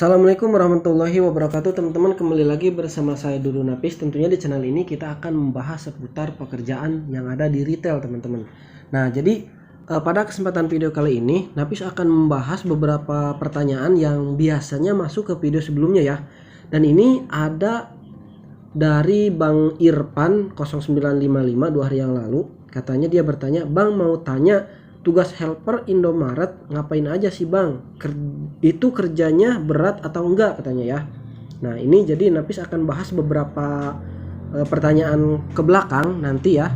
Assalamualaikum warahmatullahi wabarakatuh teman-teman, kembali lagi bersama saya Dudu Napis. Tentunya di channel ini kita akan membahas seputar pekerjaan yang ada di retail teman-teman. Nah jadi pada kesempatan video kali ini Napis akan membahas beberapa pertanyaan yang biasanya masuk ke video sebelumnya ya. Dan ini ada dari Bang Irfan 0955 2 hari yang lalu. Katanya dia bertanya, "Bang mau tanya, tugas helper Indomaret ngapain aja sih Bang? Itu kerjanya berat atau enggak?" katanya ya. Nah ini jadi Napis akan bahas beberapa pertanyaan ke belakang nanti ya.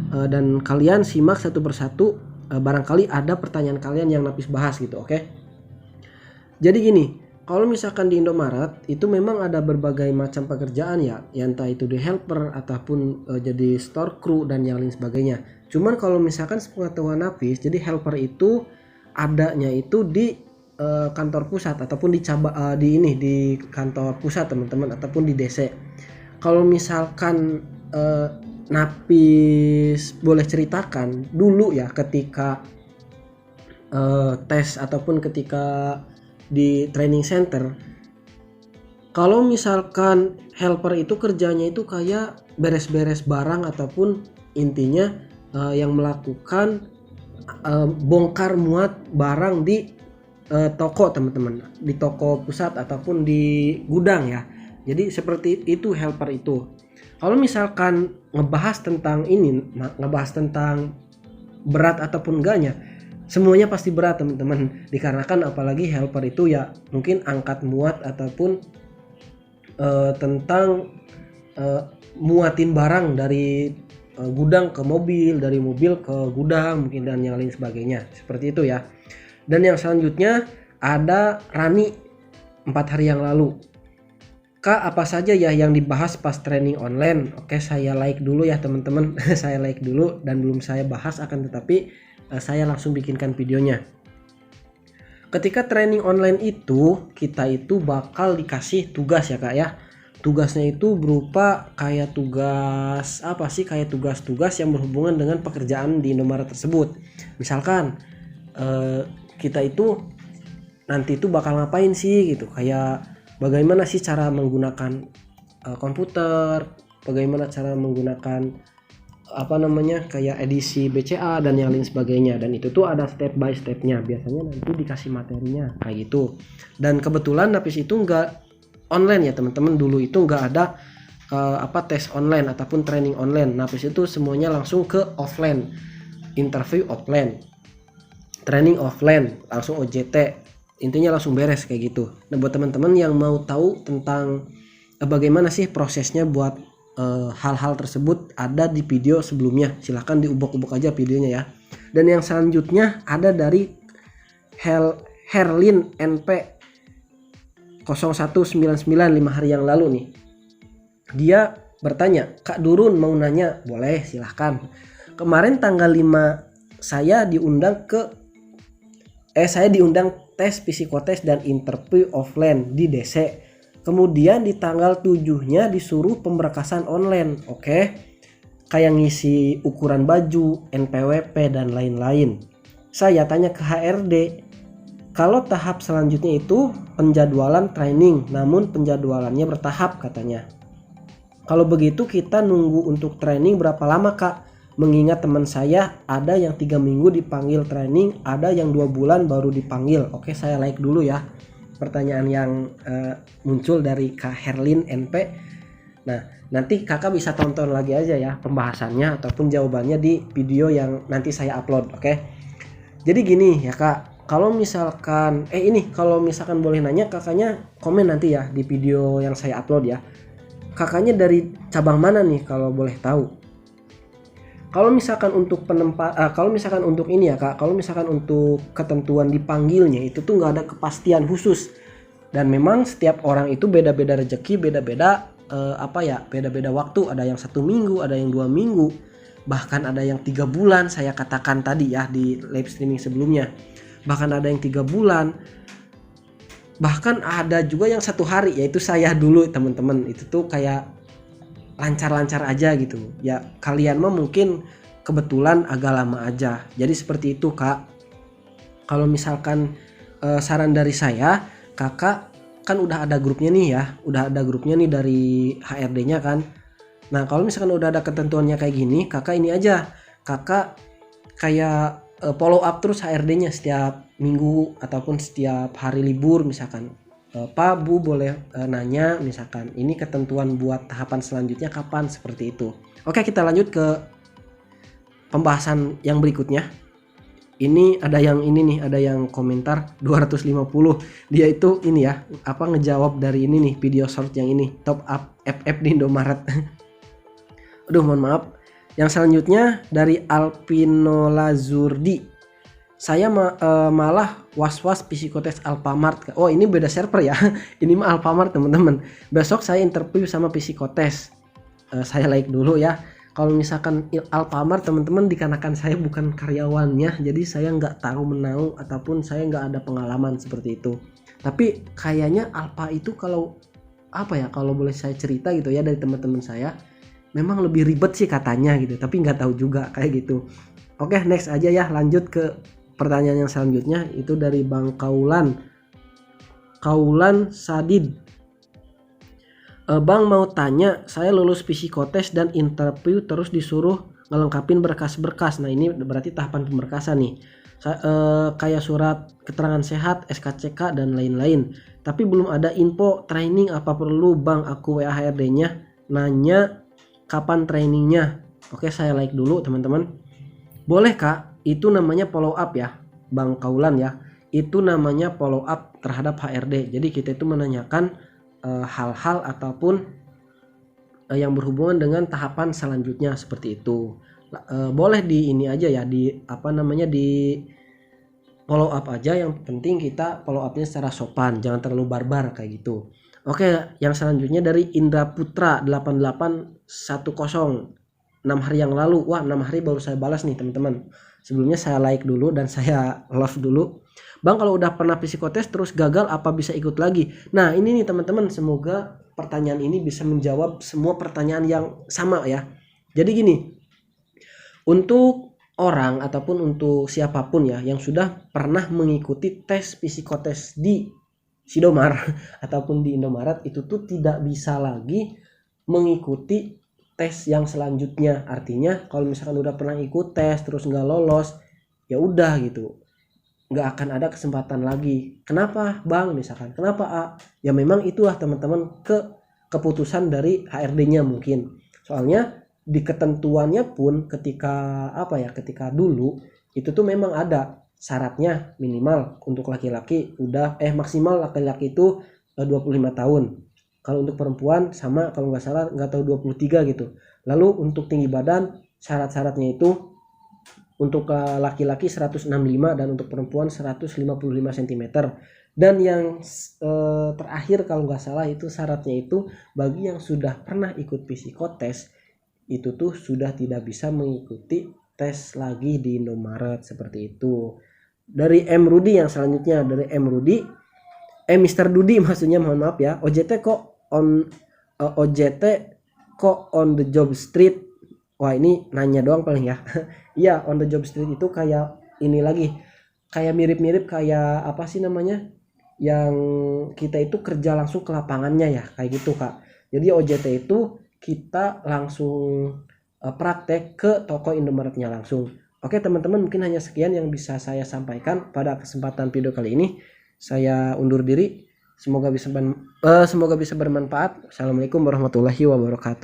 Dan kalian simak satu persatu, barangkali ada pertanyaan kalian yang Napis bahas gitu, oke? Jadi gini, kalau misalkan di Indomaret itu memang ada berbagai macam pekerjaan ya, entah itu di helper ataupun jadi store crew dan yang lain sebagainya. Cuman kalau misalkan sepengetahuan Napis, jadi helper itu adanya itu di kantor pusat ataupun di kantor pusat teman-teman, ataupun di DC. Kalau misalkan Napis boleh ceritakan dulu ya ketika tes ataupun ketika di training center, kalau misalkan helper itu kerjanya itu kayak beres-beres barang ataupun intinya yang melakukan bongkar muat barang di toko teman-teman, di toko pusat ataupun di gudang ya. Jadi seperti itu helper itu. Kalau misalkan ngebahas tentang berat ataupun enggaknya, semuanya pasti berat teman-teman, dikarenakan apalagi helper itu ya mungkin angkat muat ataupun tentang muatin barang dari gudang ke mobil, dari mobil ke gudang mungkin, dan yang lain sebagainya, seperti itu ya. Dan yang selanjutnya ada Rani 4 hari yang lalu, "Kak, apa saja ya yang dibahas pas training online?" Oke, saya like dulu ya teman-teman. Saya like dulu dan belum saya bahas, akan tetapi saya langsung bikinkan videonya. Ketika training online itu, kita itu bakal dikasih tugas ya Kak ya. Tugasnya itu berupa kayak tugas apa sih, kayak tugas-tugas yang berhubungan dengan pekerjaan di Indomaret tersebut. Misalkan kita itu nanti itu bakal ngapain sih gitu, kayak bagaimana sih cara menggunakan komputer, bagaimana cara menggunakan kayak edisi BCA dan yang lain sebagainya. Dan itu tuh ada step by stepnya, biasanya nanti dikasih materinya kayak gitu. Dan kebetulan Napis itu enggak online ya teman-teman, dulu itu enggak ada tes online ataupun training online. Napis itu semuanya langsung ke offline, interview offline, training offline, langsung OJT, intinya langsung beres kayak gitu. Nah buat teman-teman yang mau tahu tentang bagaimana sih prosesnya buat hal-hal tersebut, ada di video sebelumnya, silahkan diubek-ubek aja videonya ya. Dan yang selanjutnya ada dari Herlin NP 0199 5 hari yang lalu nih. Dia bertanya, "Kak Durun mau nanya." Boleh, silahkan. Kemarin tanggal 5 saya diundang tes psikotes dan interview offline di DC. Kemudian di tanggal 7-nya disuruh pemberkasan online. Oke. Kayak ngisi ukuran baju, NPWP dan lain-lain. Saya tanya ke HRD, kalau tahap selanjutnya itu penjadwalan training, namun penjadwalannya bertahap katanya. Kalau begitu kita nunggu untuk training berapa lama Kak? Mengingat teman saya ada yang 3 minggu dipanggil training, ada yang 2 bulan baru dipanggil. Oke, saya like dulu ya pertanyaan yang muncul dari Kak Herlin NP. Nah nanti kakak bisa tonton lagi aja ya pembahasannya ataupun jawabannya di video yang nanti saya upload. Oke, jadi gini ya Kak, kalau misalkan kalau misalkan boleh nanya, kakaknya komen nanti ya di video yang saya upload ya. Kakaknya dari cabang mana nih kalau boleh tahu? Kalau misalkan untuk kalau misalkan untuk ini ya Kak, kalau misalkan untuk ketentuan dipanggilnya itu tuh nggak ada kepastian khusus. Dan memang setiap orang itu beda-beda rezeki, beda-beda beda-beda waktu. Ada yang 1 minggu, ada yang 2 minggu, bahkan ada yang 3 bulan. Saya katakan tadi ya di live streaming sebelumnya, bahkan ada yang 3 bulan, bahkan ada juga yang 1 hari, yaitu saya dulu teman-teman. Itu tuh kayak lancar-lancar aja gitu ya. Kalian mah mungkin kebetulan agak lama aja. Jadi seperti itu Kak. Kalau misalkan saran dari saya, kakak kan udah ada grupnya nih ya, udah ada grupnya nih dari HRD-nya kan. Nah kalau misalkan udah ada ketentuannya kayak gini, kakak ini aja, kakak kayak follow up terus HRD-nya setiap minggu ataupun setiap hari libur misalkan. Pak Bu boleh nanya misalkan ini ketentuan buat tahapan selanjutnya kapan, seperti itu. Oke, kita lanjut ke pembahasan yang berikutnya. Ini ada yang ini nih, ada yang komentar 250. Dia itu ini ya, apa ngejawab dari ini nih video short yang ini, top up FF di Indomaret. Aduh, mohon maaf. Yang selanjutnya dari Alpino Lazurdi. Saya malah was-was psikotes Alfamart. Oh, ini beda server ya. Ini mah Alfamart, teman-teman. Besok saya interview sama psikotes. Saya like dulu ya. Kalau misalkan Alfamart, teman-teman, dikarenakan saya bukan karyawannya, jadi saya nggak tahu menau ataupun saya nggak ada pengalaman seperti itu. Tapi kayaknya Alfa itu kalau apa ya, kalau boleh saya cerita gitu ya dari teman-teman saya, memang lebih ribet sih katanya gitu. Tapi nggak tahu juga kayak gitu. Oke, next aja ya, lanjut ke pertanyaan yang selanjutnya. Itu dari Bang Kaulan Sadid. Bang mau tanya, saya lulus psikotes dan interview terus disuruh ngelengkapin berkas-berkas. Nah ini berarti tahapan pemberkasan nih. Kayak surat keterangan sehat, SKCK dan lain-lain. Tapi belum ada info training apa perlu Bang. Aku WA HRD-nya nanya kapan trainingnya. Oke, saya like dulu teman-teman. Boleh Kak, itu namanya follow up ya Bang Kaulan ya. Itu namanya follow up terhadap HRD. Jadi kita itu menanyakan hal-hal ataupun yang berhubungan dengan tahapan selanjutnya seperti itu. Boleh di ini aja ya, di apa namanya, di follow up aja, yang penting kita follow upnya secara sopan, jangan terlalu barbar kayak gitu. Oke, yang selanjutnya dari Indra Putra 8810, 6 hari yang lalu. Wah, 6 hari baru saya balas nih teman-teman. Sebelumnya saya like dulu dan saya love dulu. Bang, kalau udah pernah psikotes terus gagal, apa bisa ikut lagi? Nah ini nih teman-teman, semoga pertanyaan ini bisa menjawab semua pertanyaan yang sama ya. Jadi gini, untuk orang ataupun untuk siapapun ya yang sudah pernah mengikuti tes psikotes di Sidomar ataupun di Indomaret, itu tuh tidak bisa lagi mengikuti tes yang selanjutnya. Artinya kalau misalkan udah pernah ikut tes terus nggak lolos, ya udah gitu, nggak akan ada kesempatan lagi. Kenapa Bang? Misalkan kenapa A? Ya memang itulah teman-teman keputusan dari HRD-nya mungkin. Soalnya di ketentuannya pun ketika ketika dulu itu tuh memang ada syaratnya, minimal untuk laki-laki udah maksimal laki-laki itu 25 tahun. Kalau untuk perempuan sama, kalau nggak salah nggak tahu 23 gitu. Lalu untuk tinggi badan syarat-syaratnya itu untuk laki-laki 165 dan untuk perempuan 155 cm. Dan yang terakhir kalau nggak salah itu syaratnya itu bagi yang sudah pernah ikut psikotes itu tuh sudah tidak bisa mengikuti tes lagi di Indomaret, seperti itu. Dari M Rudi yang selanjutnya, dari M Rudi, Mr. Dudi maksudnya, mohon maaf ya. OJT kok on the job street. Wah, ini nanya doang paling ya. Iya, on the job street itu kayak ini lagi, kayak mirip-mirip kayak apa sih namanya, yang kita itu kerja langsung ke lapangannya ya, kayak gitu Kak. Jadi OJT itu kita langsung praktek ke toko Indomaretnya langsung. Oke teman-teman, mungkin hanya sekian yang bisa saya sampaikan pada kesempatan video kali ini. Saya undur diri. Semoga bisa bermanfaat. Assalamualaikum warahmatullahi wabarakatuh.